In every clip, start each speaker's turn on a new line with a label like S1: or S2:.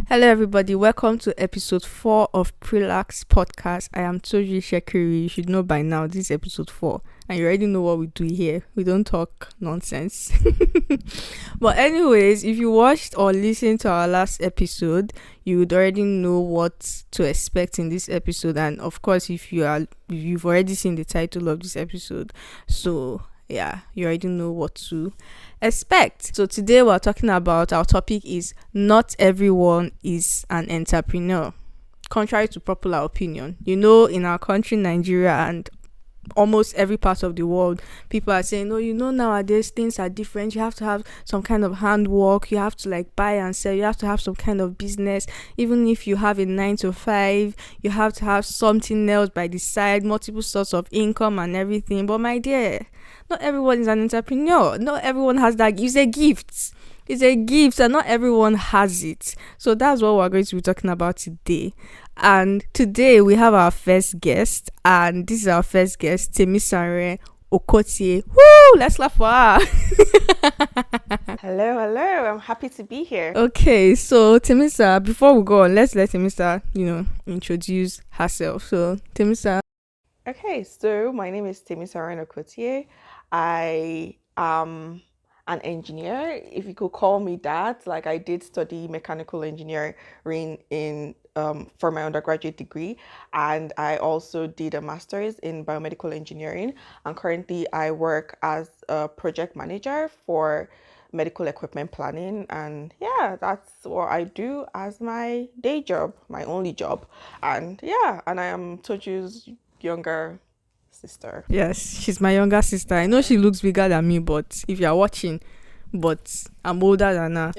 S1: Hello, everybody. Welcome to episode 4 of Prellax Podcast. I am Toju Itsekiri. You should know by now this is episode 4, and you already know what we do here. We don't talk nonsense. But anyways, if you watched or listened to our last episode, you would already know what to expect in this episode. And of course, if you've already seen the title of this episode, so yeah, you already know what to expect. So today we're talking about, our topic is not everyone is an entrepreneur. Contrary to popular opinion, in our country, Nigeria, and almost every part of the world, people are saying, nowadays things are different. You have to have some kind of handwork. You have to buy and sell. You have to have some kind of business. Even if you have a 9 to 5, you have to have something else by the side, multiple sources of income and everything. But my dear, not everyone is an entrepreneur. Not everyone has that. It's a gift. It's a gift, and not everyone has it. So that's what we're going to be talking about today. And today we have our first guest, and this is our first guest, Temisanren Okotie. Woo! Let's laugh for her.
S2: Hello. I'm happy to be here.
S1: Okay, so Temisa, before we go on, let's let Temisa, introduce herself. So Temisa.
S2: Okay, so my name is Temisanren Okotie. I am an engineer, if you could call me that. I did study mechanical engineering in for my undergraduate degree, and I also did a master's in biomedical engineering. And currently, I work as a project manager for medical equipment planning. And yeah, that's what I do as my day job, my only job. And yeah, and I am Toju's younger sister.
S1: Yes, she's my younger sister. I know she looks bigger than me, but if you're watching, but I'm older than her.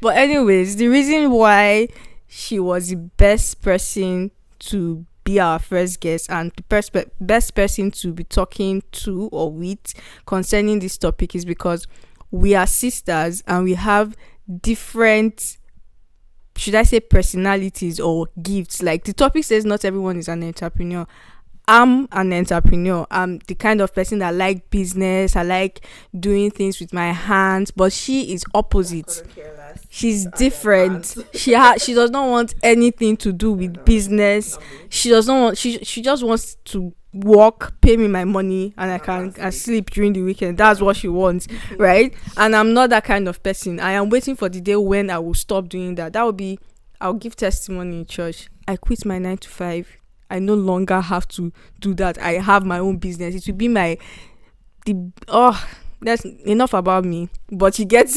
S1: But anyways, the reason why she was the best person to be our first guest and the best person to be talking to or with concerning this topic is because we are sisters and we have different, should I say, personalities or gifts. The topic says not everyone is an entrepreneur. I'm an entrepreneur. I'm the kind of person that like business. I like doing things with my hands. But she is opposite. She's different. She does not want anything to do with business. She does not want. She just wants to work, pay me my money, and I can sleep during the weekend. That's what she wants, right? And I'm not that kind of person. I am waiting for the day when I will stop doing that. That will be, I'll give testimony in church. I quit my 9 to 5. I no longer have to do that. I have my own business. It will be that's enough about me. But you get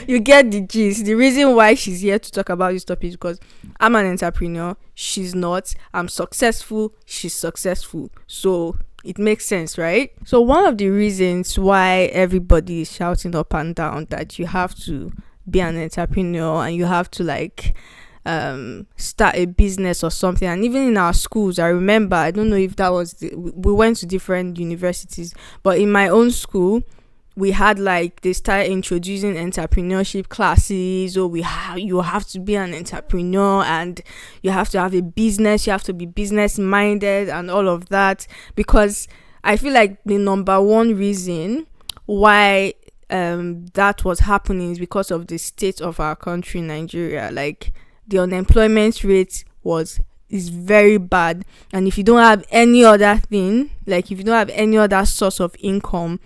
S1: you get the gist. The reason why she's here to talk about this topic is because I'm an entrepreneur. She's not. I'm successful. She's successful. So it makes sense, right? So one of the reasons why everybody is shouting up and down that you have to be an entrepreneur and you have to start a business or something, and even in our schools, I remember, I don't know if that was we went to different universities, but in my own school we had they started introducing entrepreneurship classes, or you have to be an entrepreneur and you have to have a business, you have to be business minded and all of that, because I feel like the number one reason why that was happening is because of the state of our country, Nigeria. The unemployment rate is very bad, and if you don't have any other thing, if you don't have any other source of income,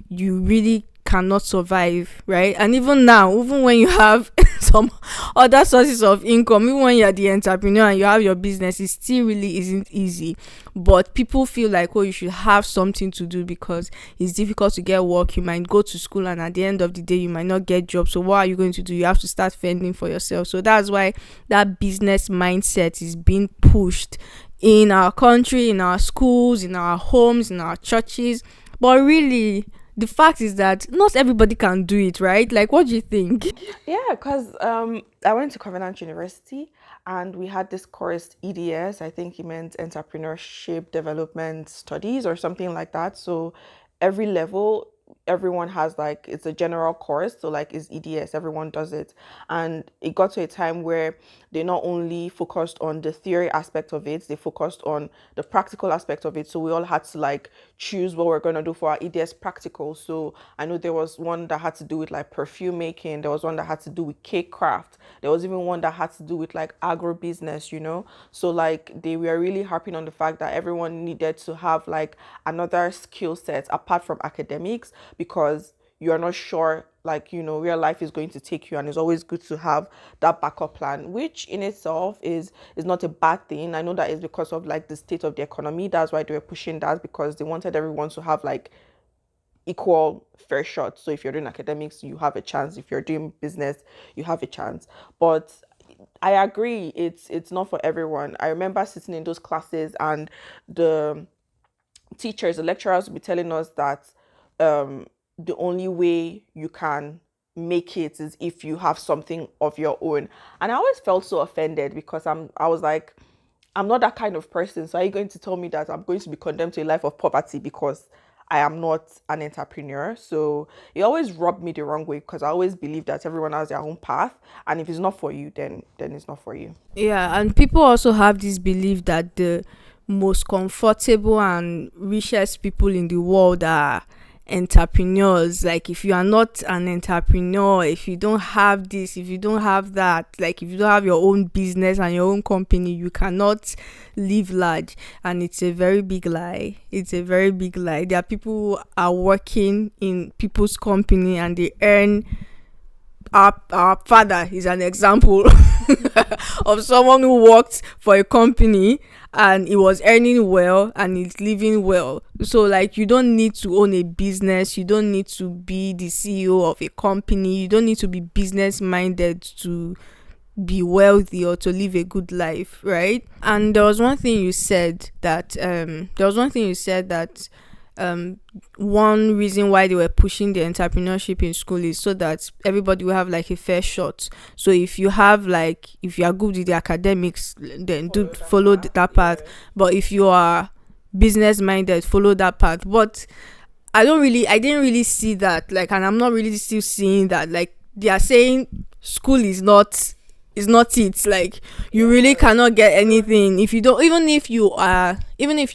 S1: you really cannot survive, right? And even now, even when you have some other sources of income, even when you're the entrepreneur and you have your business, it still really isn't easy. But people feel you should have something to do because it's difficult to get work. You might go to school and at the end of the day you might not get job. So what are you going to do? You have to start fending for yourself. So that's why that business mindset is being pushed in our country, in our schools, in our homes, in our churches. But really, the fact is that not everybody can do it, right? What do you think?
S2: Yeah, because I went to Covenant University and we had this course, EDS. I think it meant Entrepreneurship Development Studies or something like that. So every level everyone has like, it's a general course, so like it's EDS, everyone does it. And it got to a time where they not only focused on the theory aspect of it, they focused on the practical aspect of it. So we all had to like choose what we're going to do for our EDS practical. So I know there was one that had to do with like perfume making, there was one that had to do with cake craft, there was even one that had to do with like agro business, you know. So like they were really harping on the fact that everyone needed to have like another skill set apart from academics, because you're not sure, like, you know, where life is going to take you, and it's always good to have that backup plan, which in itself is not a bad thing. I know that is because of like the state of the economy. That's why they were pushing that, because they wanted everyone to have like equal fair shot. So if you're doing academics, you have a chance. If you're doing business, you have a chance. But I agree, it's not for everyone. I remember sitting in those classes, and the teachers, the lecturers would be telling us that the only way you can make it is if you have something of your own. And I always felt so offended, because I was like, I'm not that kind of person. So are you going to tell me that I'm going to be condemned to a life of poverty because I am not an entrepreneur? So it always rubbed me the wrong way, because I always believe that everyone has their own path, and if it's not for you, then it's not for you.
S1: Yeah, and people also have this belief that the most comfortable and richest people in the world are entrepreneurs. Like, if you are not an entrepreneur, if you don't have this, if you don't have that, like if you don't have your own business and your own company, you cannot live large. And it's a very big lie. It's a very big lie. There are people who are working in people's company and they earn. Our father is an example of someone who worked for a company and he was earning well and he's living well. So like, you don't need to own a business, you don't need to be the CEO of a company, you don't need to be business minded to be wealthy or to live a good life, right? And there was one thing you said that one reason why they were pushing the entrepreneurship in school is so that everybody will have like a fair shot. So if you are good with the academics, then follow that path. Yeah. But if you are business minded, follow that path. But I didn't really see that, like, and I'm not really still seeing that. Like, they are saying school is not it. Like, you really cannot get anything if you don't, even if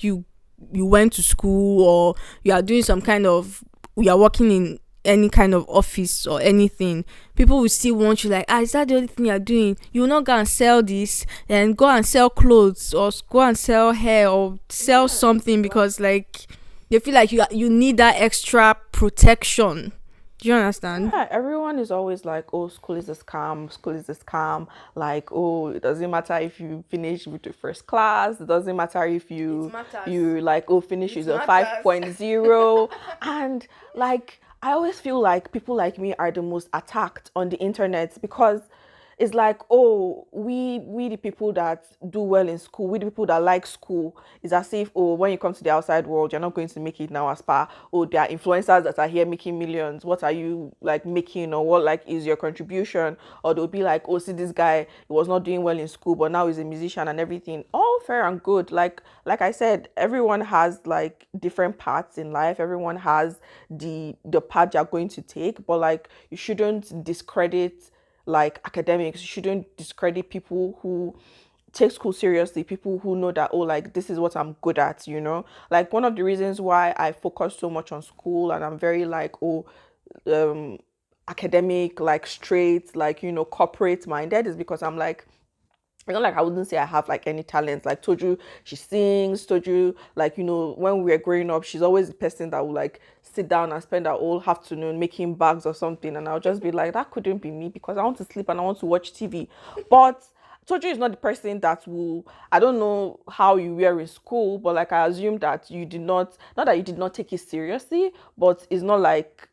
S1: you went to school, or you are doing you are working in any kind of office or anything, people will still want you, like, is that the only thing you're doing? You will not go and sell this, and go and sell clothes, or go and sell hair, or sell something, because like they feel like you need that extra protection. Do you understand?
S2: Yeah, everyone is always like, oh, school is a scam. Like, oh, it doesn't matter if you finish with the first class. It doesn't matter if you like, oh, finish with a 5.0. And like, I always feel like people like me are the most attacked on the internet, because it's like, oh, we the people that do well in school, we the people that like school, is as if, oh, when you come to the outside world, you're not going to make it now as per, oh, there are influencers that are here making millions. What are you like making, or what like is your contribution? Or they'll be like, oh, see, this guy, he was not doing well in school, but now he's a musician and everything. All fair and good. Like I said, everyone has like different paths in life. Everyone has the path you're going to take, but like, you shouldn't discredit like academics. You shouldn't discredit people who take school seriously, people who know that, oh, like, this is what I'm good at, you know. Like, one of the reasons why I focus so much on school, and I'm very like, oh, academic, like straight, like, you know, corporate minded, is because I'm like, it's not like I wouldn't say I have like any talents. Like Toju, she sings. Toju, like, you know, when we were growing up, she's always the person that would like sit down and spend her whole afternoon making bags or something, and I'll just be like, that couldn't be me, because I want to sleep and I want to watch TV. But Toju is not the person that will, I don't know how you were in school, but like, I assume that you did not that you did not take it seriously, but it's not like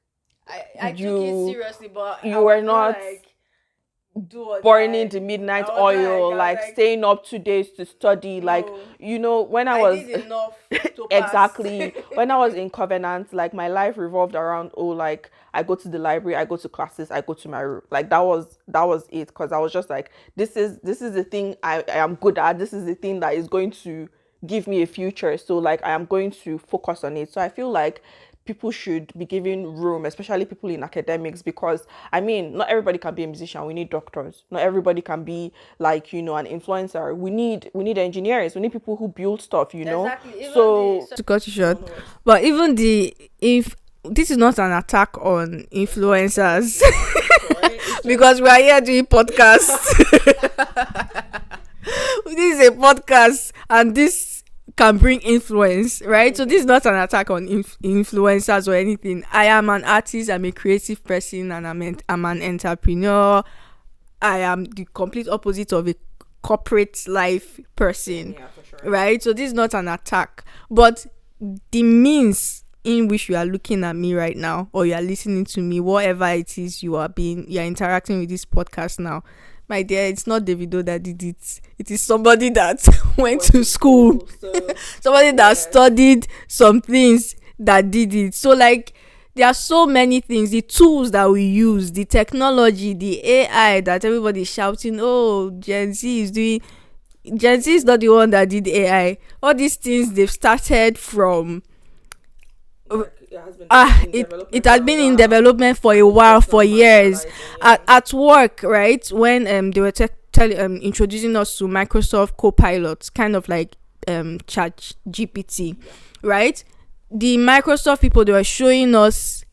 S1: I took it seriously, but
S2: you were not
S1: like
S2: burning the midnight oil, like staying up 2 days to study. No. Like, you know, when I was
S1: did enough to
S2: exactly when I was in Covenant, like, my life revolved around, oh, like, I go to the library, I go to classes, I go to my room. Like, that was it, because I was just like, this is the thing I am good at. This is the thing that is going to give me a future. So like, I am going to focus on it. So I feel like people should be given room, especially people in academics, because I mean, not everybody can be a musician. We need doctors. Not everybody can be like, an influencer. We need engineers. We need people who build stuff. So
S1: To cut you short, but even the if this is not an attack on influencers because we are here doing podcasts. This is a podcast and this can bring influence, right? So this is not an attack on influencers or anything. I am an artist, I'm a creative person, and I'm an entrepreneur. I am the complete opposite of a corporate life person,
S2: for sure.
S1: right? So this is not an attack, but the means in which you are looking at me right now, or you are listening to me, whatever it is you're interacting with this podcast now, my dear, it's not Davido that did it. It is somebody that went to school, somebody that studied some things that did it. So like, there are so many things, the tools that we use, the technology, the AI that everybody is shouting, oh, Gen Z is doing. Gen Z is not the one that did AI. All these things, they've started from it has been in development for a while, for years. At work, right, when they were introducing us to Microsoft Copilot, kind of like Chat GPT, right? The Microsoft people, they were showing us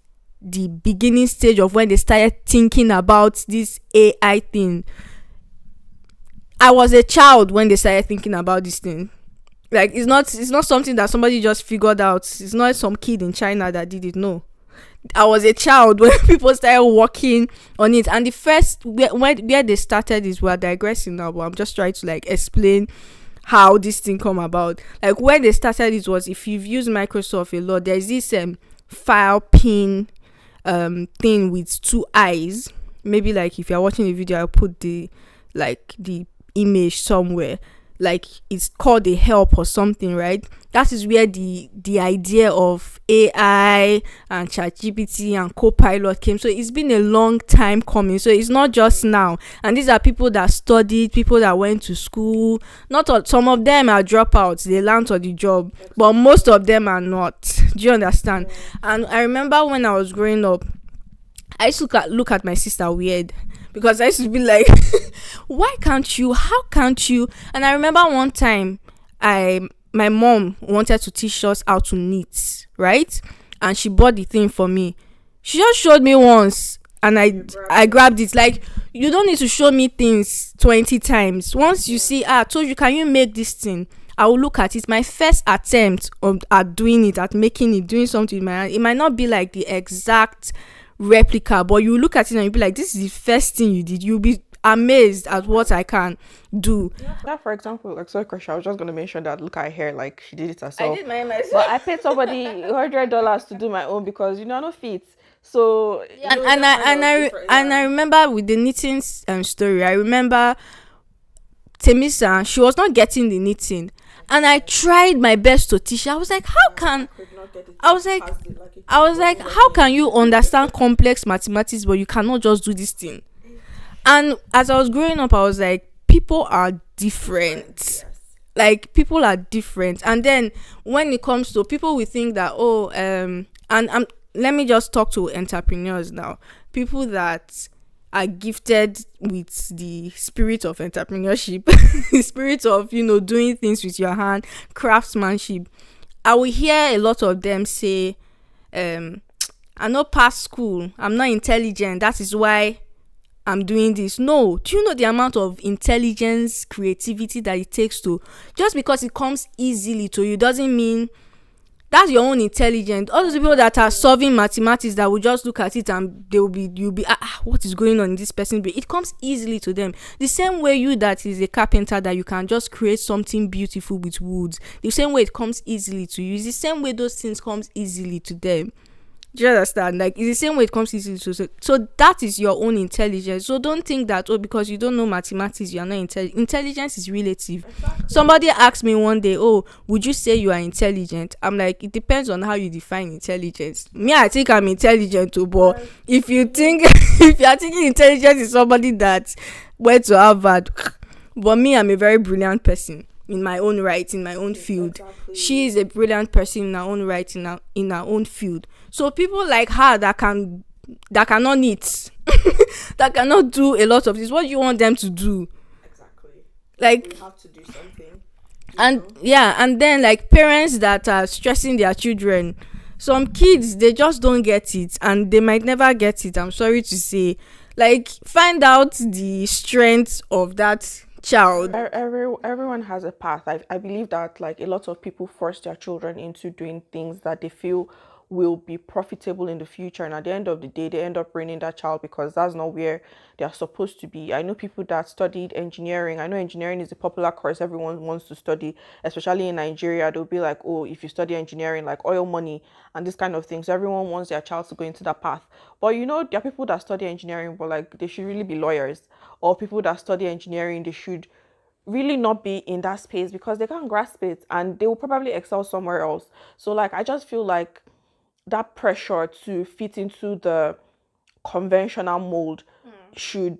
S1: the beginning stage of when they started thinking about this AI thing. I was a child when they started thinking about this thing. Like, it's not something that somebody just figured out. It's not some kid in China that did it. No, I was a child when people started working on it. And the first where they started is, we're digressing now, but I'm just trying to like explain how this thing come about. Like, when they started, it was, if you've used Microsoft a lot, there's this file pin thing with two eyes. Maybe like if you're watching a video, I'll put the image somewhere. Like, it's called a help or something, right? That is where the idea of AI and ChatGPT and Copilot came. So it's been a long time coming. So it's not just now. And these are people that studied, people that went to school. Not all, some of them are dropouts. They learned on the job, but most of them are not. Do you understand? And I remember when I was growing up, I used to look at my sister weird. Because I used to be like, why can't you? How can't you? And I remember one time, my mom wanted to teach us how to knit, right? And she bought the thing for me. She just showed me once, and I grabbed it. Like, you don't need to show me things 20 times. Once you see, Toju, can you make this thing? I will look at it. My first attempt at doing it, at making it, doing something in my hand, it might not be like the exact replica, but you look at it and you'll be like, this is the first thing you did. You'll be amazed at what I can do.
S2: That, for example, like, sorry, Krisha, I was just going to mention that, look at her, like, she did it herself.
S1: I did mine myself.
S2: But I paid somebody $100 to do my own because, I don't fit. So,
S1: and I remember with the knitting story, I remember Temisan, she was not getting the knitting. And I tried my best to teach her. I was like, how can you understand complex mathematics but you cannot just do this thing? And as I was growing up, I was like, people are different.
S2: Yes.
S1: Like, people are different. And then when it comes to people, we think that, let me just talk to entrepreneurs now. People that are gifted with the spirit of entrepreneurship, the spirit of, doing things with your hand, craftsmanship. I will hear a lot of them say, I'm not past school, I'm not intelligent, that is why I'm doing this. No, do you know the amount of intelligence, creativity that it takes to, just because it comes easily to you doesn't mean that's your own intelligence. All those people that are solving mathematics that will just look at it and you'll be what is going on in this person's brain? It comes easily to them. The same way you that is a carpenter, that you can just create something beautiful with woods. The same way it comes easily to you. It's the same way those things comes easily to them. Do you understand? Like, it's the same way it comes easily to. So that is your own intelligence. So don't think that, because you don't know mathematics, you are not intelligent. Intelligence is relative. Exactly. Somebody asked me one day, would you say you are intelligent? I'm like, it depends on how you define intelligence. Me, I think I'm intelligent too, but if you are thinking intelligence is somebody that went to Harvard, but me, I'm a very brilliant person. in my own right, in my own field.
S2: Exactly.
S1: She is a brilliant person in her own right, in her own field. So people like her that cannot knit, that cannot do a lot of this, what do you want them to do?
S2: Exactly.
S1: Like,
S2: We have to do something.
S1: and yeah, and then like parents that are stressing their children, some kids, they just don't get it, and they might never get it, I'm sorry to say. Like, find out the strength of that child.
S2: Everyone has a path. I believe that like a lot of people force their children into doing things that they feel will be profitable in the future, and at the end of the day they end up bringing that child because that's not where they're supposed to be. I know people that studied engineering. I know engineering is a popular course everyone wants to study, especially in Nigeria. They'll be like, oh, if you study engineering, like oil money and this kind of thing, so everyone wants their child to go into that path. But you know, there are people that study engineering but like they should really be lawyers, or people that study engineering, they should really not be in that space because they can't grasp it and they will probably excel somewhere else. So like I just feel like that pressure to fit into the conventional mold should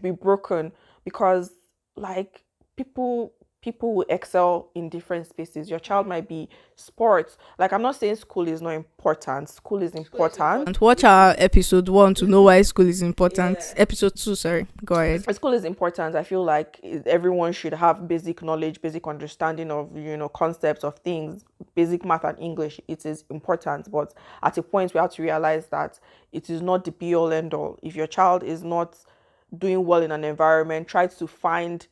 S2: be broken, because like people will excel in different spaces. Your child might be sports. Like, I'm not saying school is not important. School is important.
S1: And watch our episode 1 to know why school is important. Episode 2, sorry, go ahead.
S2: School is important. I feel like everyone should have basic knowledge, basic understanding of, concepts of things, basic math and English. It is important, but at a point we have to realize that it is not the be all end all. If your child is not doing well in an environment, try to find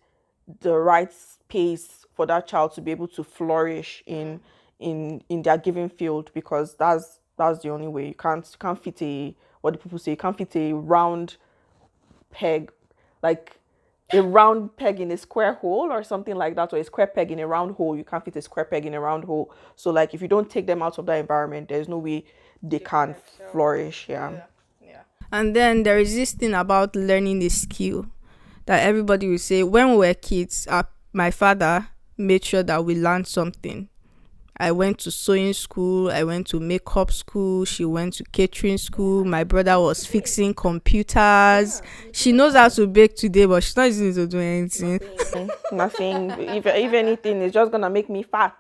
S2: the right space for that child to be able to flourish in their given field, because that's the only way. You can't fit a, what do people say, you can't fit a round peg, like a round peg in a square hole or something like that, or a square peg in a round hole. You can't fit a square peg in a round hole. So like if you don't take them out of that environment, there's no way they can flourish. Yeah.
S1: And then there is this thing about learning a skill that everybody will say, when we were kids, my father made sure that we learned something. I went to sewing school, I went to makeup school, she went to catering school, my brother was fixing computers. She knows how to bake today, but she's not using it to do anything.
S2: Nothing. If anything, it's just gonna make me fat.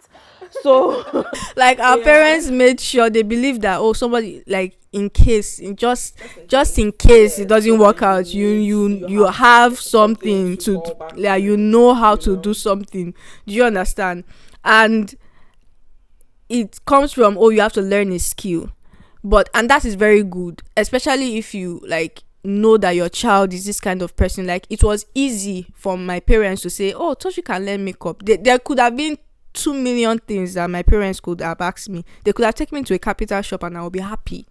S2: So
S1: like our parents made sure, they believe that, oh, somebody, like, in case, just in case it doesn't work out, you have something to, like, you know how to do something. Do you understand? And it comes from, oh, you have to learn a skill, and that is very good, especially if you like know that your child is this kind of person. Like, it was easy for my parents to say, oh, Toju can learn makeup. There could have been 2 million things that my parents could have asked me. They could have taken me to a capital shop and I would be happy,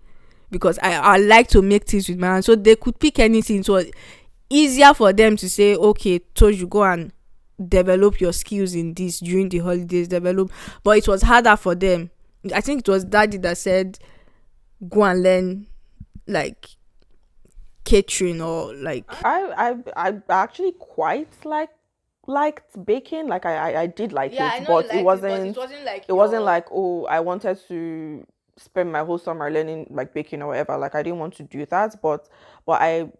S1: because I like to make things with my hands. So they could pick anything. So easier for them to say, okay, Toju, go and develop your skills in this during the holidays, but it was harder for them. I think it was daddy that said, go and learn like catering, or like
S2: I actually quite liked baking. Like I did like it, but it wasn't like, oh, I wanted to spend my whole summer learning like baking or whatever. Like, I didn't want to do that, but I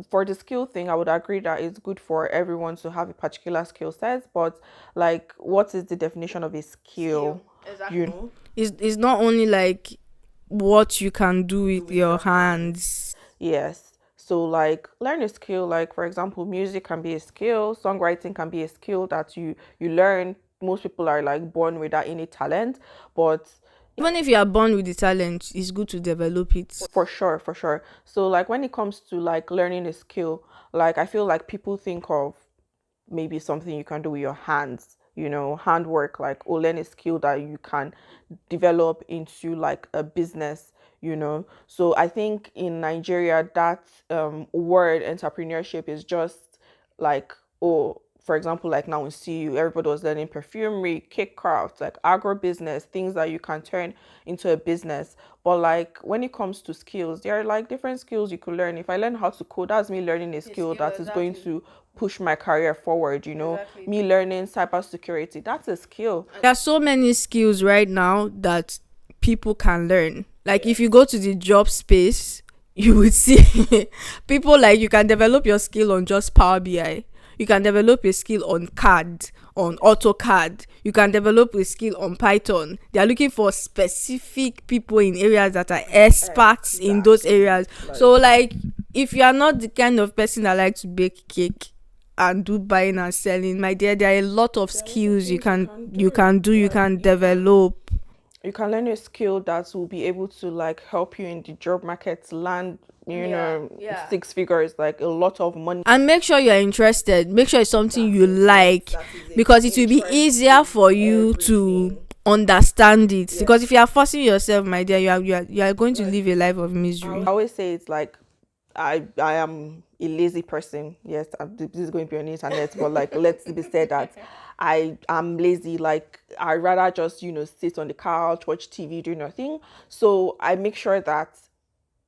S2: for the skill thing, I would agree that it's good for everyone to have a particular skill set. But like, what is the definition of a skill?
S1: Exactly. It's not only like what you can do with your hands.
S2: Yes. So like, learn a skill. Like, for example, music can be a skill, songwriting can be a skill that you learn. Most people are like born with that innate talent, but
S1: even if you are born with the talent, it's good to develop it.
S2: For sure. So like, when it comes to like learning a skill, like, I feel like people think of maybe something you can do with your hands, handwork, like, oh, learn a skill that you can develop into like a business. So I think in Nigeria, that word entrepreneurship is just like, oh, for example, like now in CU, everybody was learning perfumery, cake craft, like agro-business, things that you can turn into a business. But like, when it comes to skills, there are like different skills you could learn. If I learn how to code, that's me learning a skill that is going to push my career forward. Me learning cybersecurity, that's a skill.
S1: There are so many skills right now that people can learn. Like, if you go to the job space, you would see people like, you can develop your skill on just Power BI. You can develop a skill on CAD, on AutoCAD. You can develop a skill on Python. They are looking for specific people in areas that are experts in those areas. So like, if you are not the kind of person that likes to bake cake and do buying and selling, my dear, there are a lot of skills you can develop.
S2: You can learn a skill that will be able to like help you in the job market, land, you know, 6 figures, like a lot of money.
S1: And make sure you're interested. Make sure it's something you like, because it will be easier for you to understand it. Because if you are forcing yourself, my dear, you are going to live a life of misery.
S2: I always say it's like I am a lazy person. Yes, this is going to be on the internet, but like, let's be said that I am lazy. Like, I rather just, you know, sit on the couch, watch TV, do nothing. So I make sure that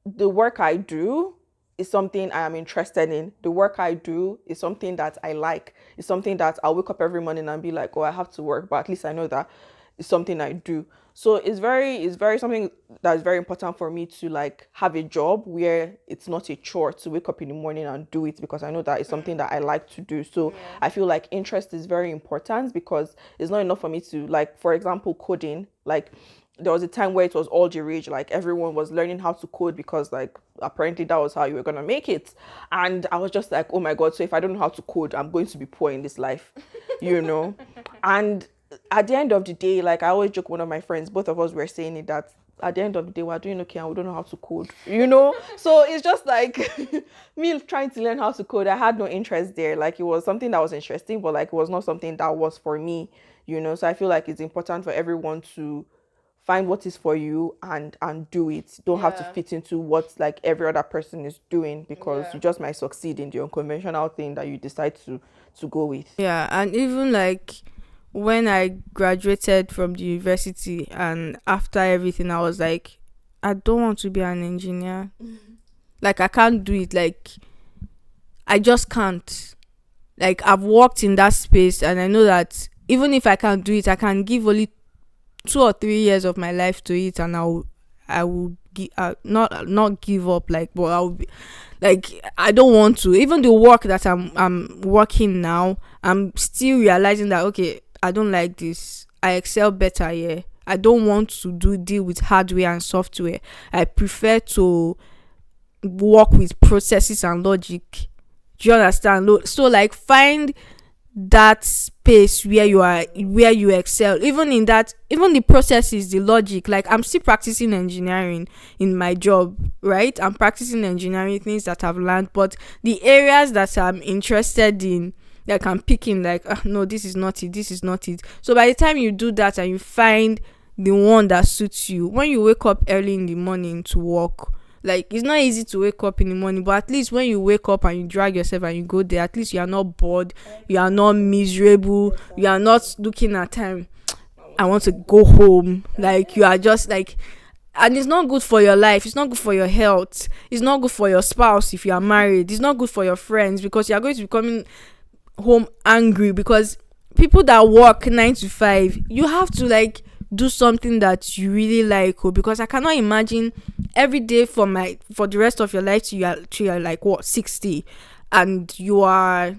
S2: the work I do is something I am interested in. The work I do is something that I like. It's something that I'll wake up every morning and be like, oh, I have to work, but at least I know that it's something I do. So it's very something that's very important for me to like have a job where it's not a chore to wake up in the morning and do it, because I know that it's something that I like to do. So I feel like interest is very important, because it's not enough for me to, like, for example, coding. Like, there was a time where it was all the rage, like everyone was learning how to code because like apparently that was how you were gonna make it. And I was just like, oh my god, so if I don't know how to code, I'm going to be poor in this life, you know. And at the end of the day, like I always joke, one of my friends, both of us were saying it, that at the end of the day we're doing okay and we don't know how to code, you know. So it's just like me trying to learn how to code, I had no interest there. Like, it was something that was interesting, but like it was not something that was for me, you know. So I feel like it's important for everyone to find what is for you and do it. Don't have to fit into what like every other person is doing, because you just might succeed in the unconventional thing that you decide to go with.
S1: Yeah, and even like when I graduated from the university and after everything, I was like, I don't want to be an engineer. Like, I can't do it. Like, I just can't. Like, I've worked in that space and I know that even if I can't do it, I can give only 2 or 3 years of my life to it, and I will not give up. Like, but I'll be like, I don't want to. Even the work that I'm working now, I'm still realizing that, okay, I don't like this. I excel better here. I don't want to deal with hardware and software. I prefer to work with processes and logic. Do you understand? So like, find that space where you excel. Even in that, even the processes, the logic. Like, I'm still practicing engineering in my job, right? I'm practicing engineering things that I've learned, but the areas that I'm interested in, like, I'm picking, like, no, this is not it. So by the time you do that and you find the one that suits you, when you wake up early in the morning to work, like, it's not easy to wake up in the morning, but at least when you wake up and you drag yourself and you go there, at least you are not bored, you are not miserable, you are not looking at time, I want to go home. Like, you are just like, and it's not good for your life, it's not good for your health, it's not good for your spouse if you are married, it's not good for your friends, because you are going to be coming home angry. Because people that work 9 to 5, you have to like do something that you really like. Because I cannot imagine every day for the rest of your life till you're like, what, 60, and you are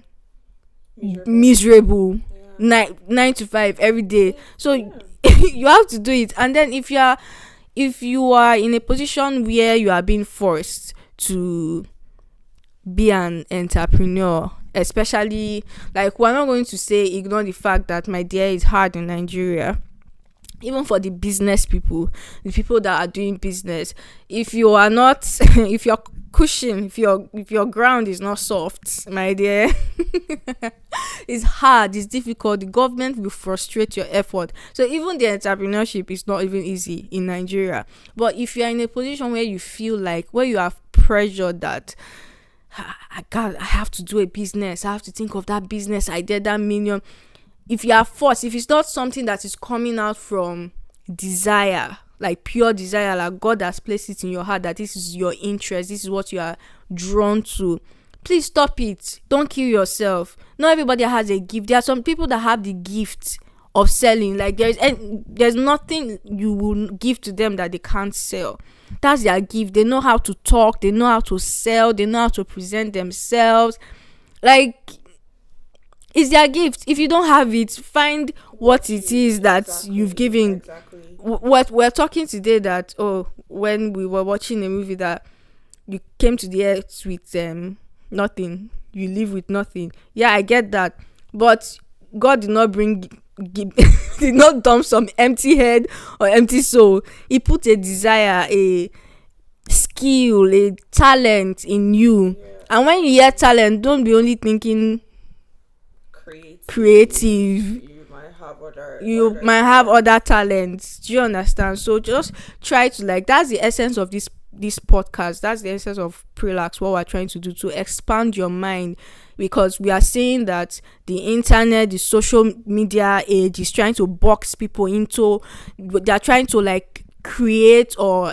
S1: miserable. 9 to 5 every day. So you have to do it. And then if you are in a position where you are being forced to be an entrepreneur, especially, like, we're not going to say ignore the fact that, my dear, it's hard in Nigeria. Even for the business people, the people that are doing business, if you are not if your cushion, if your ground is not soft, my dear, it's hard, it's difficult. The government will frustrate your effort. So even the entrepreneurship is not even easy in Nigeria. But if you are in a position where you feel like, where you have pressure that I have to do a business, I have to think of that business idea, that million. If you are forced, if it's not something that is coming out from desire, like pure desire, like God has placed it in your heart that this is your interest, this is what you are drawn to, please stop it. Don't kill yourself. Not everybody has a gift. There are some people that have the gift of selling. Like, there's nothing you will give to them that they can't sell. That's their gift. They know how to talk, they know how to sell, they know how to present themselves. Like, It's their gift. If you don't have it, find what it is that you've given.
S2: Exactly.
S1: What we're talking today, that when we were watching a movie, that you came to the earth with nothing, you live with nothing. Yeah, I get that, but God did not did not dump some empty head or empty soul. He put a desire, a skill, a talent in you.
S2: Yeah.
S1: And when you hear talent, don't be only thinking creative.
S2: You might have other.
S1: You might have other talents. Do you understand? So just try to, like, that's the essence of this podcast. That's the essence of Prellax, what we're trying to do, to expand your mind, because we are seeing that the internet, the social media age is trying to box people into, they're trying to like create or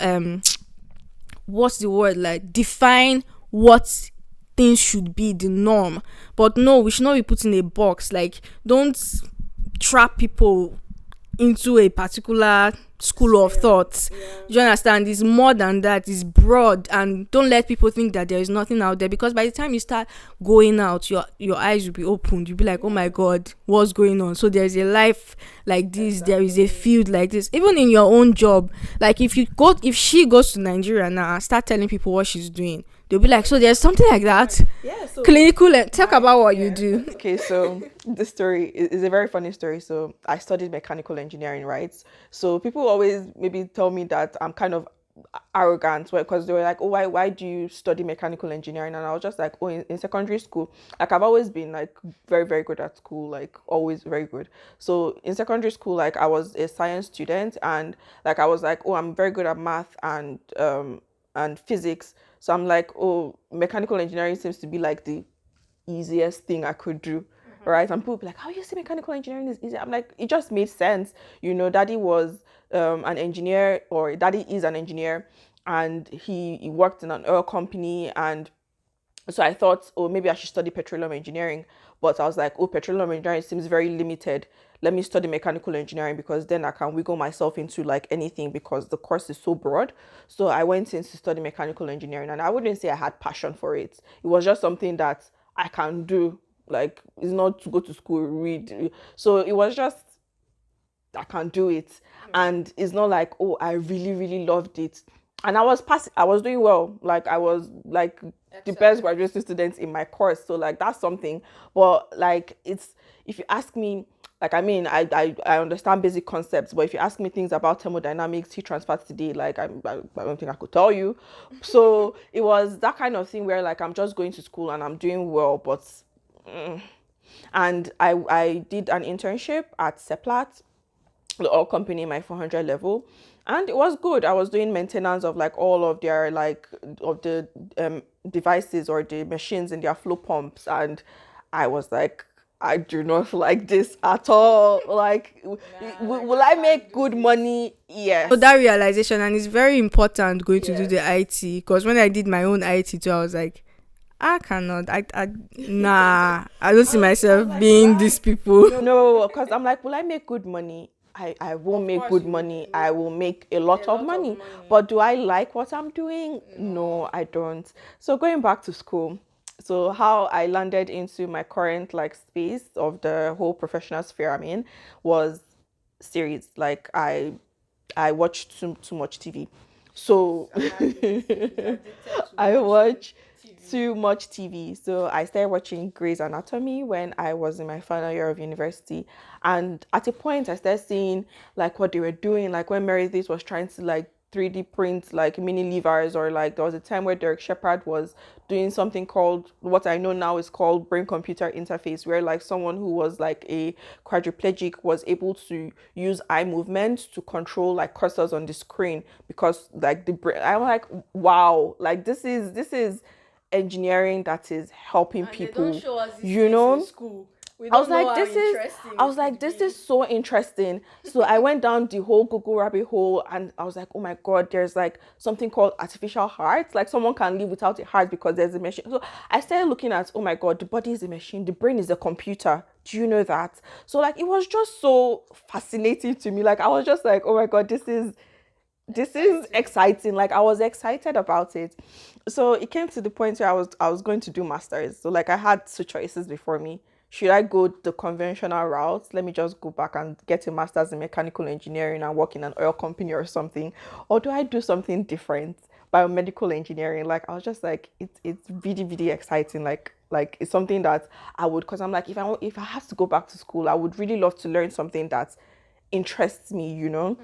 S1: what's the word, like define what things should be the norm. But no, we should not be put in a box. Like, don't trap people into a particular school of thought.
S2: Yeah.
S1: Do you understand? It's more than that. It's broad, and don't let people think that there is nothing out there, because by the time you start going out, your eyes will be opened. You'll be like, oh my god, what's going on? So there's a life like this. Exactly. There is a field like this. Even in your own job, like if she goes to Nigeria now and start telling people what she's doing, they'll be like, so there's something like that.
S2: Yeah. So
S1: clinical. Talk about what you do.
S2: Okay, so this story is a very funny story. So I studied mechanical engineering, right? So people always maybe tell me that I'm kind of arrogant, because they were like, oh, why do you study mechanical engineering? And I was just like, oh, in secondary school, like I've always been like very, very good at school, like always very good. So in secondary school, like I was a science student, and like I was like, oh, I'm very good at math and physics. So I'm like, oh, mechanical engineering seems to be like the easiest thing I could do. Right? And people be like, how you say mechanical engineering is easy? I'm like, it just made sense. Daddy was an engineer, or daddy is an engineer, and he worked in an oil company. And so I thought, oh, maybe I should study petroleum engineering. But I was like, oh, petroleum engineering seems very limited. Let me study mechanical engineering, because then I can wiggle myself into like anything, because the course is so broad. So I went in to study mechanical engineering, and I wouldn't say I had passion for it. It was just something that I can do. Like, it's not to go to school, read. So it was just, I can do it. And it's not like, oh, I really, really loved it. And I was doing well. Like, I was like the best graduate student in my course. So like, that's something. But like, it's, if you ask me, like, I mean, I understand basic concepts, but if you ask me things about thermodynamics, heat transfer today, like, I don't think I could tell you. So it was that kind of thing where like, I'm just going to school and I'm doing well, but and I did an internship at Seplat, the oil company, my 400 level, and it was good. I was doing maintenance of like all of their like of the devices or the machines in their flow pumps, and I was like, I do not like this at all. Like, will I make good money? Yes.
S1: So that realization, and it's very important going to do the IT, because when I did my own IT too, I was like, I cannot. Nah. I don't see myself being these people.
S2: No, because I'm like, will I make good money? I won't make good money. I will make a lot of money. But do I like what I'm doing? No, I don't. So going back to school. So how I landed into my current like space of the whole professional sphere I'm in was series. Like I watched too much TV. So I watch too much TV. So I started watching Grey's Anatomy when I was in my final year of university. And at a point I started seeing like what they were doing, like when Meredith was trying to like 3D print like mini levers, or like there was a time where Derek Shepherd was doing something called, what I know now is called brain computer interface, where like someone who was like a quadriplegic was able to use eye movement to control like cursors on the screen, because like the brain, I'm like, wow, like this is engineering that is helping people, you know. I was like, this is so interesting. So I went down the whole Google rabbit hole, and I was like, oh my god, there's like something called artificial heart. Like someone can live without a heart because there's a machine. So I started looking at, oh my god, the body is a machine, the brain is a computer. Do you know that? So like, it was just so fascinating to me. Like I was just like, oh my god, this is exciting. Like I was excited about it. So it came to the point where I was going to do masters. So like I had two choices before me. should I go the conventional route? Let me just go back and get a master's in mechanical engineering and work in an oil company or something. Or do I do something different? Biomedical engineering. Like I was just like, it's really, really exciting. Like it's something that I would, because I'm like, if I have to go back to school, I would really love to learn something that interests me, And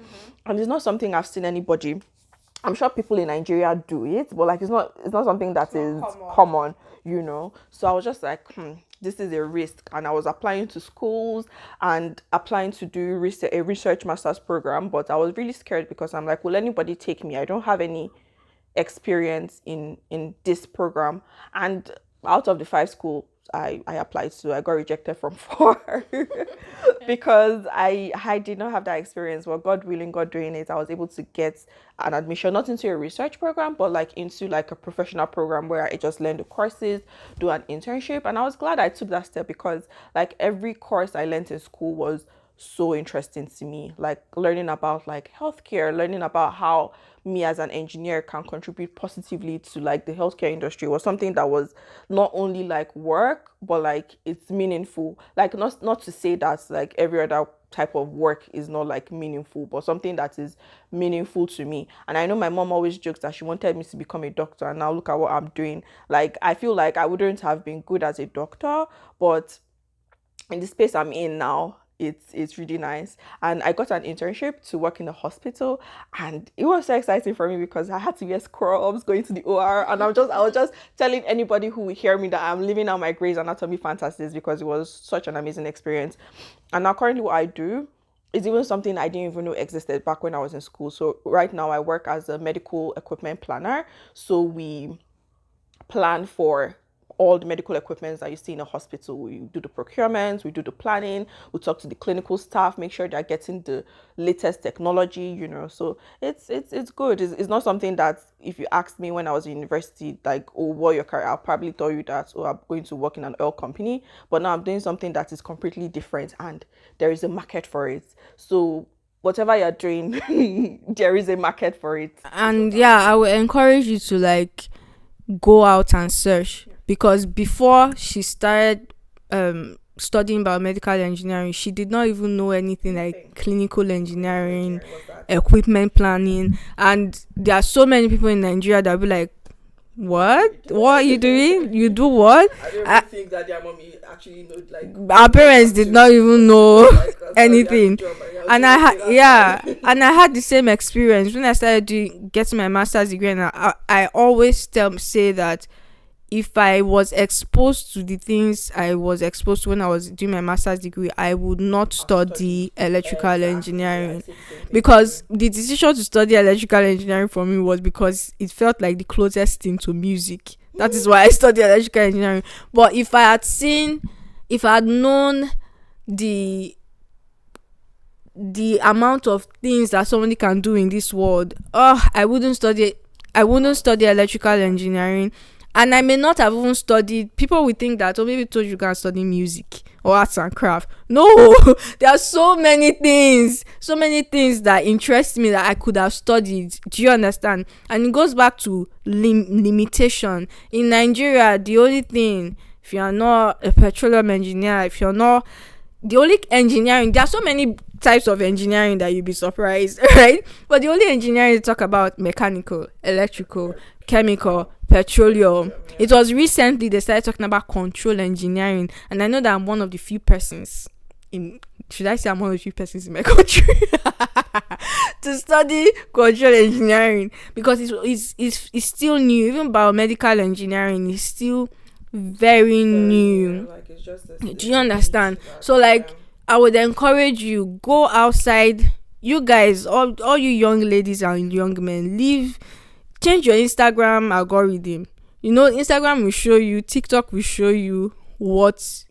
S2: it's not something I've seen anybody. I'm sure people in Nigeria do it, but like it's not something that is common, So I was just like, this is a risk, and I was applying to schools and applying to do a research master's program, but I was really scared because I'm like, will anybody take me? I don't have any experience in this program, and out of the 5 schools I applied to, I got rejected from 4 because I did not have that experience. Well, God willing, God doing it, I was able to get an admission, not into a research program, but like into like a professional program where I just learned the courses, do an internship, and I was glad I took that step because like every course I learned in school was so interesting to me, like learning about like healthcare, learning about how me as an engineer can contribute positively to like the healthcare industry was something that was not only like work, but like it's meaningful. Like not to say that like every other type of work is not like meaningful, but something that is meaningful to me. And I know my mom always jokes that she wanted me to become a doctor, and now look at what I'm doing. Like I feel like I wouldn't have been good as a doctor, but in the space I'm in now, it's really nice. And I got an internship to work in the hospital, and it was so exciting for me because I had to wear scrubs going to the OR, and I was just telling anybody who would hear me that I'm living out my Grey's Anatomy fantasies because it was such an amazing experience. And now currently what I do is even something I didn't even know existed back when I was in school. So right now I work as a medical equipment planner. So we plan for all the medical equipment that you see in a hospital. We do the procurement, we do the planning, we talk to the clinical staff, make sure they're getting the latest technology. So it's good. It's not something that if you asked me when I was in university, like, oh, what your career, I'll probably tell you that, oh, I'm going to work in an oil company. But now I'm doing something that is completely different, and there is a market for it. So whatever you're doing, there is a market for it.
S1: And yeah, I would encourage you to like go out and search, because before she started studying biomedical engineering, she did not even know anything like clinical engineering, equipment planning. And there are so many people in Nigeria that will be like, what are you doing? You do what?
S2: I don't even think that their mommy actually know, like,
S1: our parents did not even know anything. And I had the same experience when I started getting my master's degree. And I always say that if I was exposed to the things I was exposed to when I was doing my master's degree, I would not study electrical engineering. Because the decision to study electrical engineering for me was because it felt like the closest thing to music. That is why I studied electrical engineering. But if I had known the amount of things that somebody can do in this world, I wouldn't study electrical engineering. And I may not have even studied. People would think that, maybe Toju can study music or arts and craft. No, there are so many things that interest me that I could have studied. Do you understand? And it goes back to limitation. In Nigeria, the only thing, if you are not a petroleum engineer, if you're not the only engineering, there are so many types of engineering that you'll be surprised, right? But the only engineering you talk about: mechanical, electrical, chemical, petroleum. It was recently they started talking about control engineering, and I know that I'm one of the few persons in I'm one of the few persons in my country to study control engineering, because it's still new. Even biomedical engineering is still very new.
S2: Like, it's just
S1: do you understand? So like, I would encourage you, go outside. You guys, all you young ladies and young men, change your Instagram algorithm. Instagram will show you, TikTok will show you what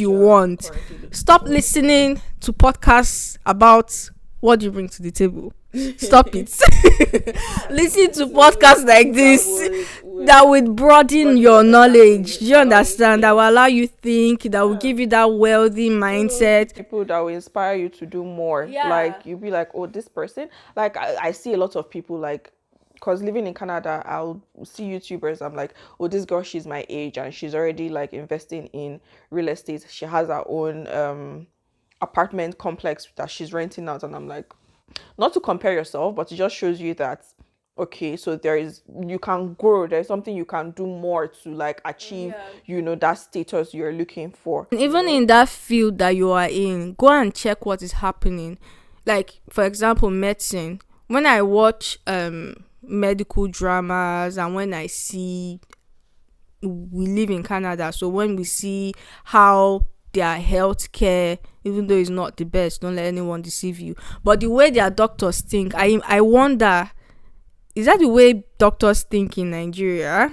S1: you want. Stop listening to podcasts about what you bring to the table. Stop it. Listen to podcasts like this that would broaden your knowledge. Do you understand? That will allow you think, that will give you that wealthy mindset.
S2: People that will inspire you to do more. Like, you'll be like, oh, this person. Like, I see a lot of people like because living in Canada, I'll see YouTubers. I'm like, oh, this girl, she's my age, and she's already like investing in real estate. She has her own apartment complex that she's renting out, and I'm like, not to compare yourself, but it just shows you that okay, so you can grow. There's something you can do more to like achieve, that status you're looking for.
S1: Even in that field that you are in, go and check what is happening. Like, for example, medicine. When I watch medical dramas, and when I see, we live in Canada, so when we see how their healthcare, even though it's not the best, don't let anyone deceive you, but the way their doctors think, I wonder, is that the way doctors think in Nigeria?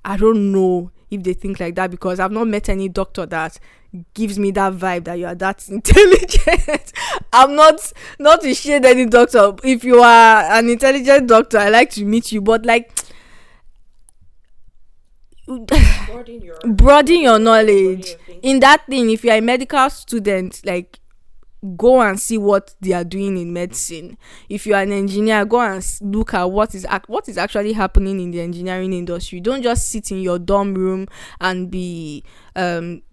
S1: I don't know if they think like that, because I've not met any doctor that gives me that vibe that you are that intelligent. I'm not to shade any doctor. If you are an intelligent doctor, I like to meet you, but like, broaden your knowledge in that thing. If you're a medical student, like, go and see what they are doing in medicine. If you are an engineer, go and look at what is actually happening in the engineering industry. Don't just sit in your dorm room and be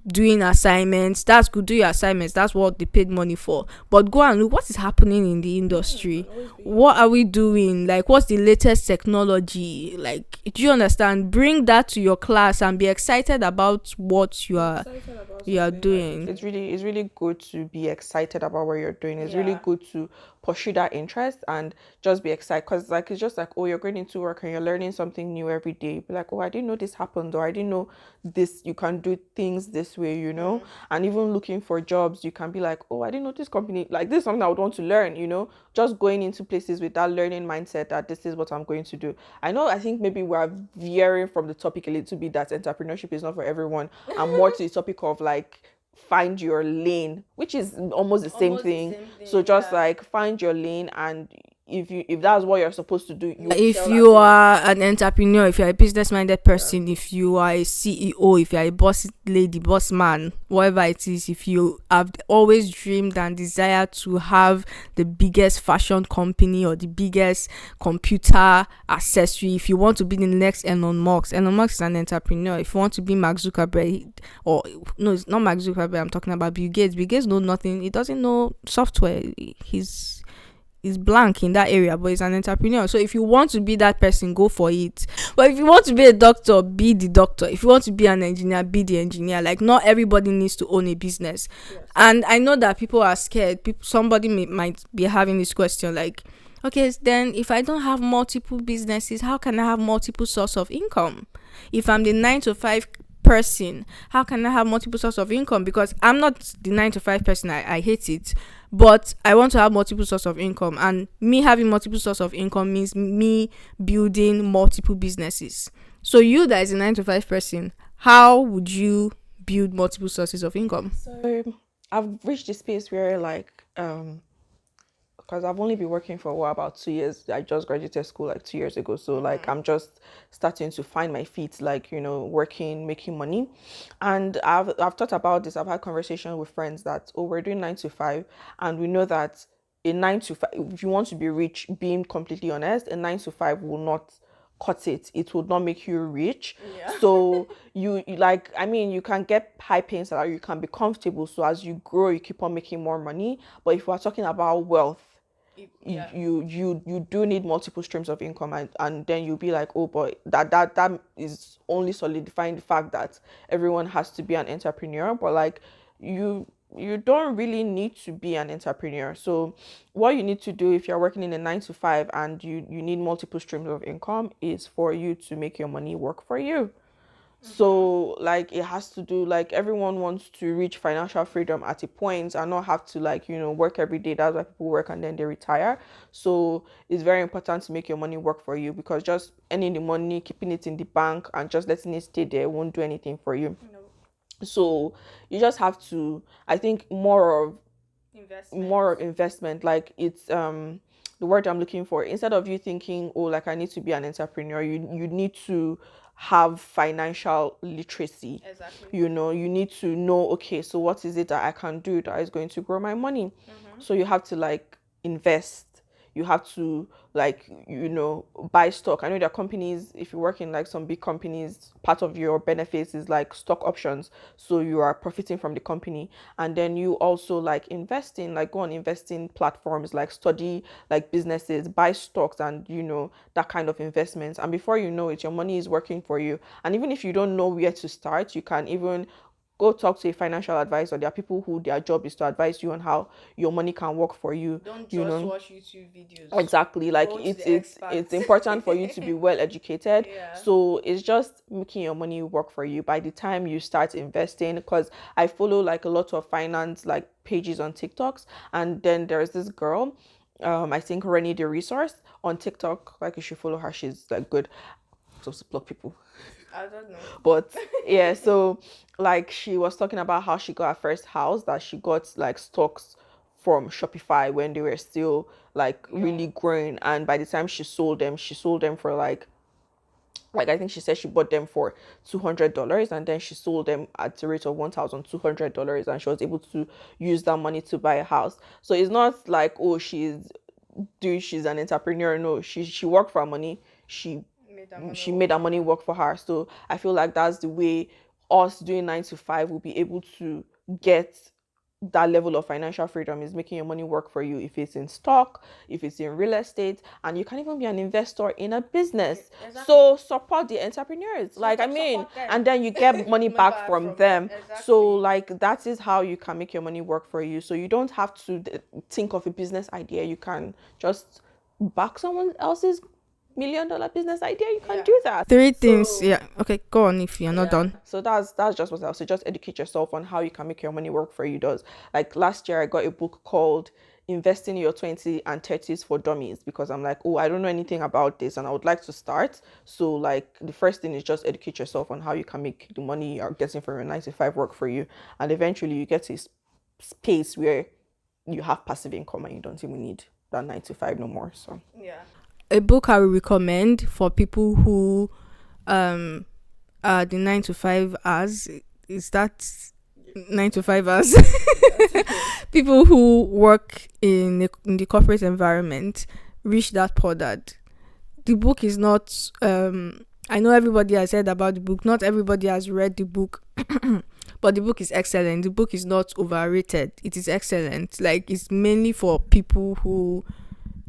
S1: doing assignments. That's good, do your assignments, that's what they paid money for, but go and look what is happening in the industry. What are we doing? Like, what's the latest technology? Like, do you understand? Bring that to your class and be excited about what you are doing.
S2: It's really good to be excited about what you're doing. It's really good to pursue that interest and just be excited, because like, it's just like, oh, you're going into work and you're learning something new every day. Be like, oh, I didn't know this happened, or I didn't know this, you can do things this way, and even looking for jobs, you can be like, oh, I didn't know this company, like, this is something I would want to learn, just going into places with that learning mindset that this is what I'm going to do. I think maybe we're veering from the topic a little bit, that entrepreneurship is not for everyone, and more to the topic of like, find your lane, which is almost the same thing. So just like, find your lane, and if that's what you're supposed to do,
S1: if you are an entrepreneur, if you're a business-minded person, if you are a CEO, if you're a boss lady, boss man, whatever it is, if you have always dreamed and desired to have the biggest fashion company or the biggest computer accessory, if you want to be the next Elon Musk is an entrepreneur. If you want to be Mark Zuckerberg, or no, it's not Mark Zuckerberg, I'm talking about Bill Gates. Bill Gates knows nothing. He doesn't know software. He's blank in that area, but he's an entrepreneur. So if you want to be that person, go for it. But if you want to be a doctor, be the doctor. If you want to be an engineer, be the engineer. Like, not everybody needs to own a business. And I know that people are scared. Somebody might be having this question like, okay, then if I don't have multiple businesses, how can I have multiple source of income? If I'm the 9 to 5 person, how can I have multiple source of income? Because I'm not the 9 to 5 person. I hate it, but I want to have multiple source of income, and me having multiple source of income means me building multiple businesses. So you that is a 9 to 5 person, how would you build multiple sources of income?
S2: So I've reached this space where like because I've only been working for about 2 years. I just graduated school like 2 years ago. So like, I'm just starting to find my feet, like, working, making money. And I've thought about this. I've had conversations with friends that, oh, we're doing 9 to 5. And we know that a 9 to 5, if you want to be rich, being completely honest, a 9 to 5 will not cut it. It would not make you rich. So you like, I mean, you can get high paying salary, you can be comfortable. So as you grow, you keep on making more money. But if we're talking about wealth, you do need multiple streams of income, and then you'll be like, oh, but that is only solidifying the fact that everyone has to be an entrepreneur. But like, you don't really need to be an entrepreneur. So what you need to do if you're working in a 9 to 5 and you need multiple streams of income is for you to make your money work for you. So like, it has to do, like, everyone wants to reach financial freedom at a point and not have to like, work every day. That's why people work and then they retire. So it's very important to make your money work for you, because just earning the money, keeping it in the bank and just letting it stay there won't do anything for you. So you just have to, I think, more of investment. Like, it's the word I'm looking for. Instead of you thinking, oh, like, I need to be an entrepreneur, you need to have financial literacy. Exactly. You need to know, okay, so what is it that I can do that is going to grow my money? So you have to like invest. you have to like buy stock. I know there are companies, if you work in like some big companies, part of your benefits is like stock options, so you are profiting from the company. And then you also like invest in, like go on investing platforms, like study like businesses, buy stocks, and that kind of investments. And before you know it, your money is working for you. And even if you don't know where to start, you can even go talk to a financial advisor. There are people who their job is to advise you on how your money can work for you.
S1: Don't just watch YouTube videos.
S2: Exactly. Like it's important for you to be well educated.
S1: Yeah.
S2: So it's just making your money work for you by the time you start investing. Because I follow like a lot of finance like pages on TikToks, and then there's this girl, I think Rennie the Resource on TikTok. Like you should follow her. She's like good. So to block people.
S1: I don't know.
S2: But yeah, so like she was talking about how she got her first house, that she got like stocks from Shopify when they were still like really growing, and by the time she sold them for like I think she said she bought them for $200, and then she sold them at the rate of $1,200, and she was able to use that money to buy a house. So it's not like, oh, she's an entrepreneur. No, she worked for her money. She made her money work for her. So I feel like that's the way us doing 9 to 5 will be able to get that level of financial freedom, is making your money work for you. If it's in stock, if it's in real estate, and you can even be an investor in a business. Exactly. So support the entrepreneurs, and then you get money back from them. Exactly. So like that is how you can make your money work for you. So you don't have to think of a business idea. You can just back someone else's $1 million business idea. You can do that.
S1: 3 things. Yeah. Okay, go on if you're not done.
S2: So that's just what I was. So just educate yourself on how you can make your money work for you. Like last year I got a book called Investing in Your 20s and 30s for Dummies, because I'm like, oh, I don't know anything about this and I would like to start. So like the first thing is just educate yourself on how you can make the money you're getting from your 9 to 5 work for you, and eventually you get to a space where you have passive income and you don't even need that 9 to 5 no more. So
S1: yeah. A book I would recommend for people who the 9 to 5 as is that 9 to 5 as people who work in the corporate environment reach that product. The book is not I know everybody has heard about the book, not everybody has read the book. But the book is excellent. The book is not overrated. It is excellent. Like it's mainly for people who,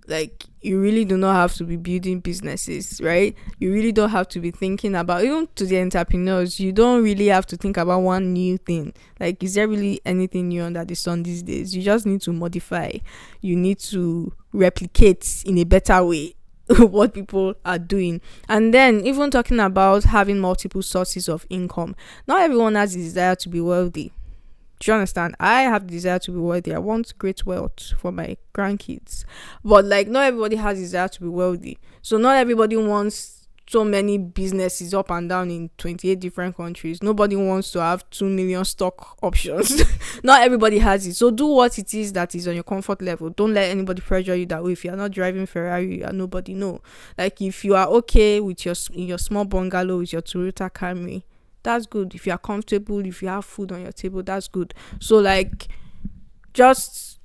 S1: like, you really do not have to be building businesses, right? You really don't have to be thinking about, even to the entrepreneurs, you don't really have to think about one new thing. Like, is there really anything new under the sun these days? You just need to modify. You need to replicate in a better way what people are doing. And then even talking about having multiple sources of income. Not everyone has the desire to be wealthy. Do you understand? I have the desire to be wealthy. I want great wealth for my grandkids. But like, not everybody has the desire to be wealthy. So not everybody wants so many businesses up and down in 28 different countries. Nobody wants to have 2 million stock options. Not everybody has it. So do what it is that is on your comfort level. Don't let anybody pressure you that way. If you're not driving Ferrari, nobody know. Like, if you are okay with in your small bungalow with your Toyota Camry, that's good. If you are comfortable, if you have food on your table, that's good. So like, just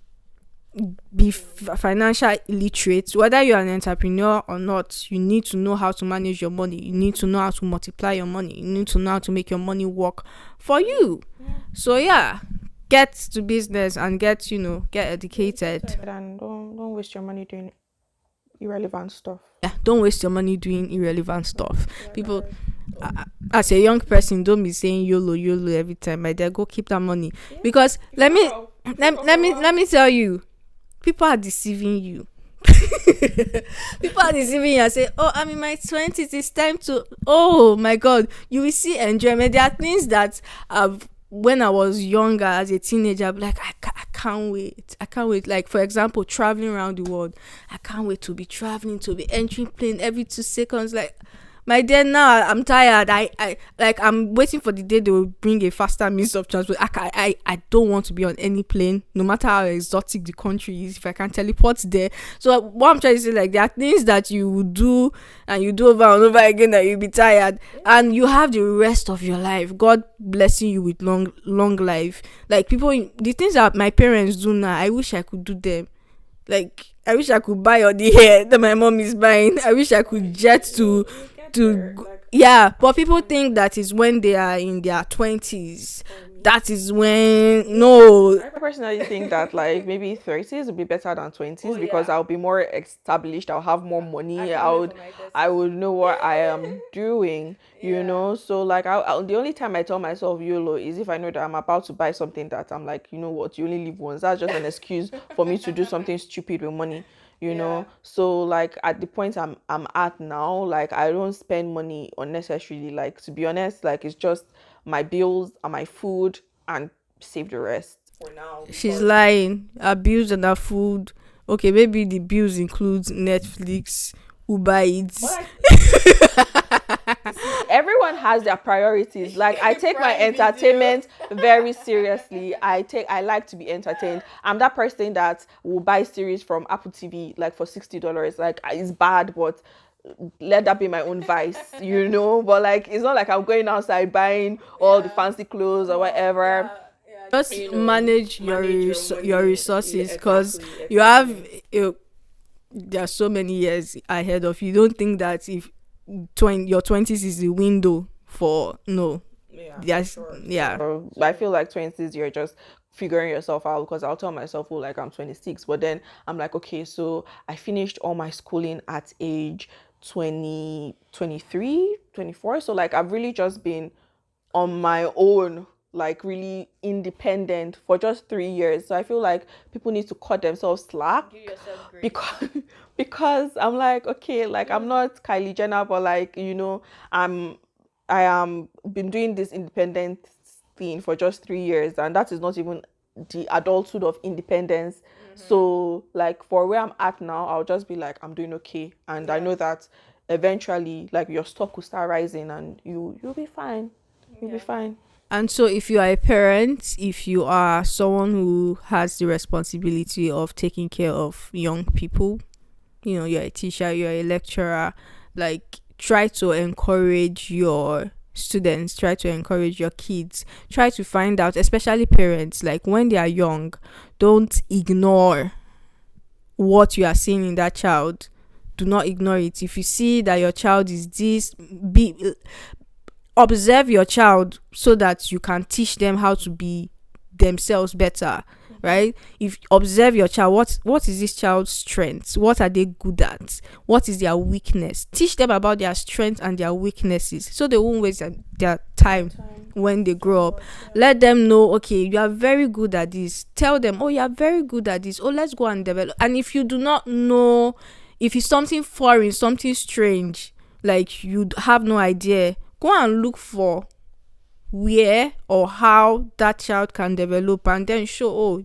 S1: be financial literate. Whether you're an entrepreneur or not, you need to know how to manage your money. You need to know how to multiply your money. You need to know how to make your money work for you. So yeah, get to business and get educated.
S2: And don't waste your money doing irrelevant stuff.
S1: Yeah, don't waste your money doing irrelevant stuff. People, as a young person, don't be saying YOLO every time. My dear, go keep that money, because let me tell you, people are deceiving you. People are deceiving you and say, oh, I'm in my 20s, it's time to, oh my god, you will see enjoyment. There are things that when I was younger as a teenager, I'd be like, I can't wait. Like, for example, traveling around the world. I can't wait to be traveling, to be entering plane every 2 seconds. Like, my dear, now I'm tired. I'm waiting for the day they will bring a faster means of transport. I don't want to be on any plane, no matter how exotic the country is, if I can teleport there. So what I'm trying to say, like, there are things that you will do and you do over and over again that you'll be tired, and you have the rest of your life, God blessing you with long life. Like, people, the things that my parents do now, I wish I could do them. Like, I wish I could buy all the hair that my mom is buying. I wish I could jet yeah. But people think that is when they are in their 20s. That is when, no.
S2: I personally think that like maybe 30s would be better than 20s because I'll be more established. I'll have more money. I would know what I am doing. You know. So like, the only time I tell myself YOLO is if I know that I'm about to buy something that I'm like, you know what, you only live once. That's just an excuse for me to do something stupid with money. You know. So like at the point I'm at now, like I don't spend money unnecessarily. Like, to be honest, like it's just my bills and my food, and save the rest for now.
S1: She's lying. Her bills and her food. Okay, maybe the bills includes Netflix, Uber Eats.
S2: Everyone has their priorities. Like, I take my entertainment very seriously. I like to be entertained. I'm that person that will buy series from Apple TV like for $60. Like, it's bad, but let that be my own vice, you know. But like, it's not like I'm going outside buying all the fancy clothes or whatever.
S1: Just manage your resources, because you have there are so many years ahead of you. Don't think that if your 20s is the window for no.
S2: I feel like 20s you're just figuring yourself out, because I'll tell myself, oh, like I'm 26, but then I'm like, okay, so I finished all my schooling at age 20, 23, 24. So like I've really just been on my own, like really independent for just 3 years. So I feel like people need to cut themselves slack, because I'm like, okay, like I'm not Kylie Jenner, but like, you know, I am been doing this independent thing for just 3 years, and that is not even the adulthood of independence. So like for where I'm at now, I'll just be like, I'm doing okay, and I know that eventually like your stock will start rising, and you'll be fine. You'll be fine.
S1: And so if you are a parent, if you are someone who has the responsibility of taking care of young people, you know, you're a teacher, you're a lecturer, like try to encourage your students, try to encourage your kids, try to find out, especially parents, like when they are young, don't ignore what you are seeing in that child. Do not ignore it. If you see that your child is this, observe your child so that you can teach them how to be themselves better, right? If observe your child, what is this child's strengths? What are they good at? What is their weakness? Teach them about their strengths and their weaknesses, so they won't waste their time when they grow up. Let them know, okay, you are very good at this. Tell them, oh, you are very good at this. Oh, let's go and develop. And if you do not know, if it's something foreign, something strange, like you have no idea, go and look for where or how that child can develop, and then show, oh,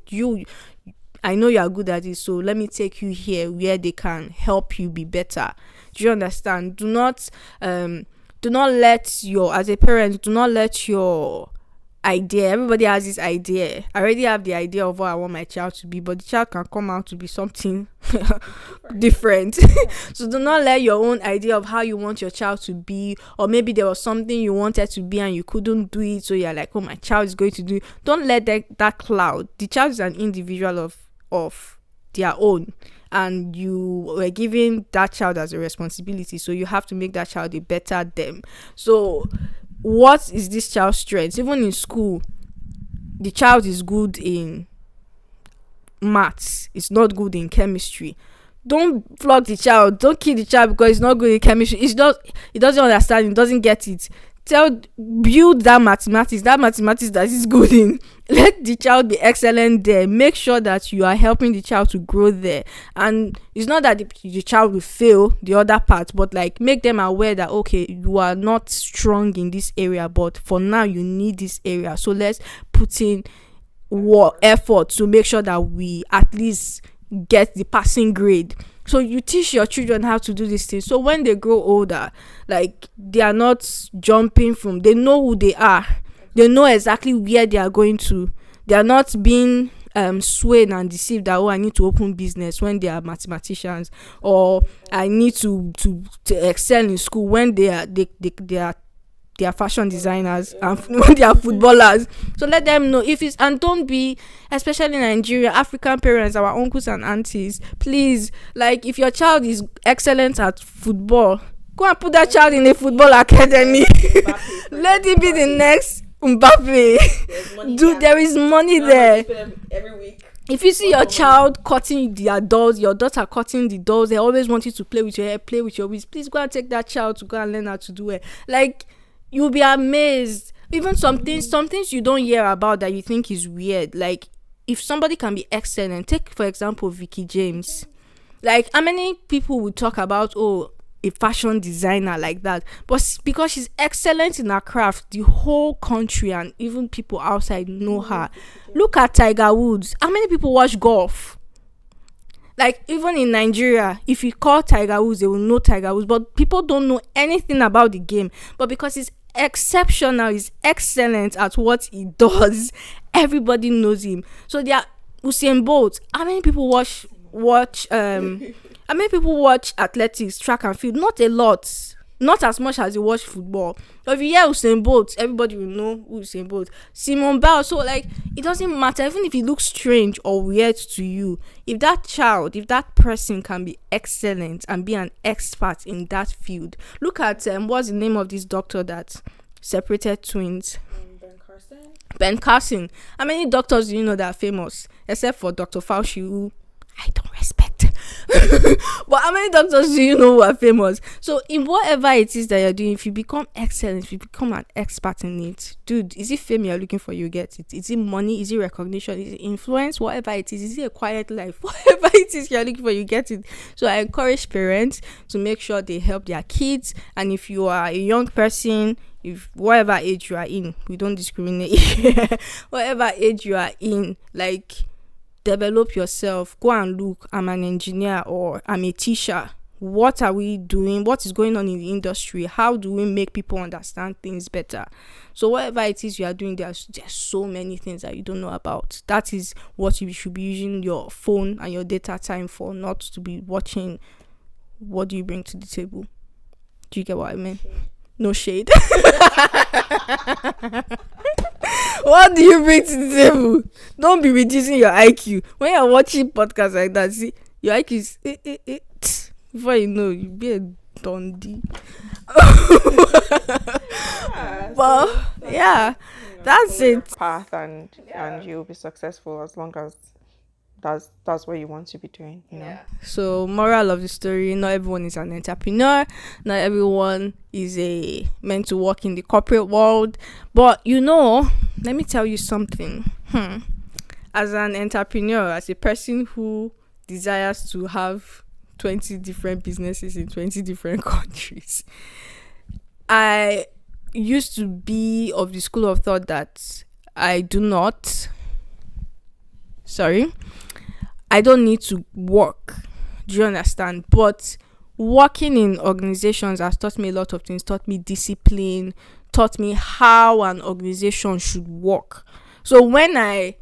S1: I know you are good at it, so let me take you here where they can help you be better. Do you understand? Do not let as a parent, do not let your idea, everybody has this idea. I already have the idea of what I want my child to be, but the child can come out to be something different. So do not let your own idea of how you want your child to be, or maybe there was something you wanted to be and you couldn't do it, so you're like, oh, my child is going to do it. Don't let that cloud. The child is an individual of their own, and you were giving that child as a responsibility, so you have to make that child a better them. So what is this child's strength? Even in school, the child is good in maths, it's not good in chemistry. Don't flog the child, don't kill the child because it's not good in chemistry. It doesn't understand, it doesn't get it. Build that mathematics that is good in. Let the child be excellent there. Make sure that you are helping the child to grow there. And it's not that the child will fail the other part, but like make them aware that, okay, you are not strong in this area, but for now you need this area, so let's put in effort to make sure that we at least get the passing grade. So you teach your children how to do these things, so when they grow older, like they are not jumping from, they know who they are, they know exactly where they are going to. They are not being swayed and deceived that, oh, I need to open business when they are mathematicians, or I need to excel in school when they are they are fashion designers and when they are footballers. So let them know if it's, and don't be, especially in Nigeria, African parents, our uncles and aunties, please, like if your child is excellent at football, go and put that child in a football academy. Let it be the next Mbappe. Dude, there is money there.
S2: Every week.
S1: If you see your child cutting their dolls, your daughter cutting the dolls, they always want you to play with your hair, play with your wigs. Please go and take that child to go and learn how to do it. Like, you'll be amazed. Even some things you don't hear about that you think is weird. Like, if somebody can be excellent, take for example Vicky James. Like, how many people would talk about, oh, a fashion designer like that, but because she's excellent in her craft, the whole country and even people outside know her. Look at Tiger Woods. How many people watch golf? Like, even in Nigeria, if you call Tiger Woods, they will know Tiger Woods, but people don't know anything about the game. But because he's exceptional, he's excellent at what he does, everybody knows him. So there are Usain Bolt. How many people watch I mean, people watch athletics, track and field. Not a lot. Not as much as you watch football. But if you hear Usain Bolt, everybody will know who Usain Bolt. Simone Biles. So, like, it doesn't matter. Even if it looks strange or weird to you, if that person can be excellent and be an expert in that field. Look at, what's the name of this doctor that separated twins? Ben Carson. How many doctors do you know that are famous? Except for Dr. Fauci, who I don't respect. But how many doctors do you know who are famous? So in whatever it is that you're doing, if you become excellent, if you become an expert in it, dude, is it fame you're looking for? You get it. Is it money? Is it recognition? Is it influence? Whatever it is it a quiet life? Whatever it is you're looking for, you get it. So I encourage parents to make sure they help their kids. And if you are a young person, if whatever age you are in, we don't discriminate. Whatever age you are in, like, develop yourself. Go and look. I'm an engineer or I'm a teacher. What are we doing? What is going on in the industry? How do we make people understand things better? So whatever it is you are doing, there's so many things that you don't know about. That is what you should be using your phone and your data time for, not to be watching what do you bring to the table. Do you get what I mean? No shade. What do you bring to the table? Don't be reducing your IQ. When you're watching podcasts like that, see, your IQ is before you know, you be a dundee. Well, yeah, that's it.
S2: Path and you'll be successful as long as that's what you want to be doing, you know.
S1: So moral of the story, not everyone is an entrepreneur, not everyone is meant to work in the corporate world, but let me tell you something. As an entrepreneur, as a person who desires to have 20 different businesses in 20 different countries, I used to be of the school of thought that I don't need to work. Do you understand? But working in organizations has taught me a lot of things, taught me discipline, taught me how an organization should work. So when I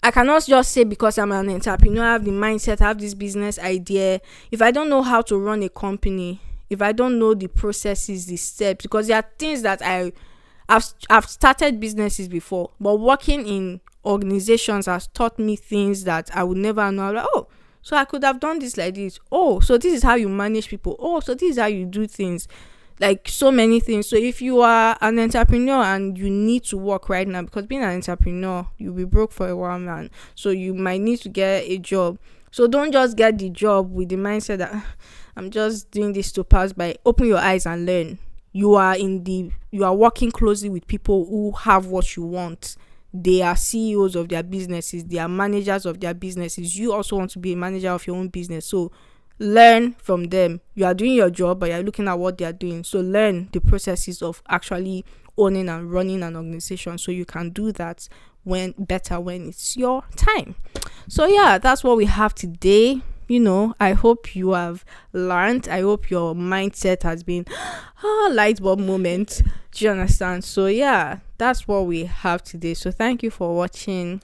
S1: cannot just say because I'm an entrepreneur, I have the mindset, I have this business idea. If I don't know how to run a company, if I don't know the processes, the steps, because there are things that I've started businesses before, but working in organizations has taught me things that I would never know. Like, oh, so I could have done this like this. Oh, so this is how you manage people. Oh, so this is how you do things. Like, so many things. So if you are an entrepreneur and you need to work right now, because being an entrepreneur, you'll be broke for a while, man. So you might need to get a job. So don't just get the job with the mindset that I'm just doing this to pass by. Open your eyes and learn. You are working closely with people who have what you want. They are CEOs of their businesses. They are managers of their businesses. You also want to be a manager of your own business. So learn from them. You are doing your job, but you're looking at what they are doing. So learn the processes of actually owning and running an organization, so you can do that when it's your time. So yeah, that's what we have today. I hope you have learned. I hope your mindset has been light bulb moment. Do you understand? So yeah, that's what we have today. So thank you for watching.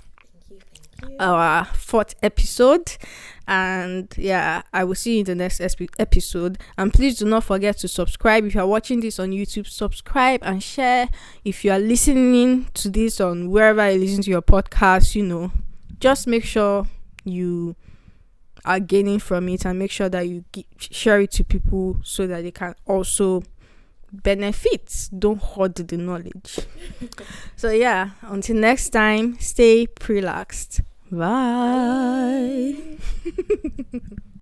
S1: our fourth episode. And yeah, I will see you in the next episode. And please do not forget to subscribe. If you are watching this on YouTube, subscribe and share. If you are listening to this on wherever you listen to your podcast, just make sure you are gaining from it, and make sure that you share it to people so that they can also benefit. Don't hoard the knowledge. So yeah, until next time, stay relaxed. Bye.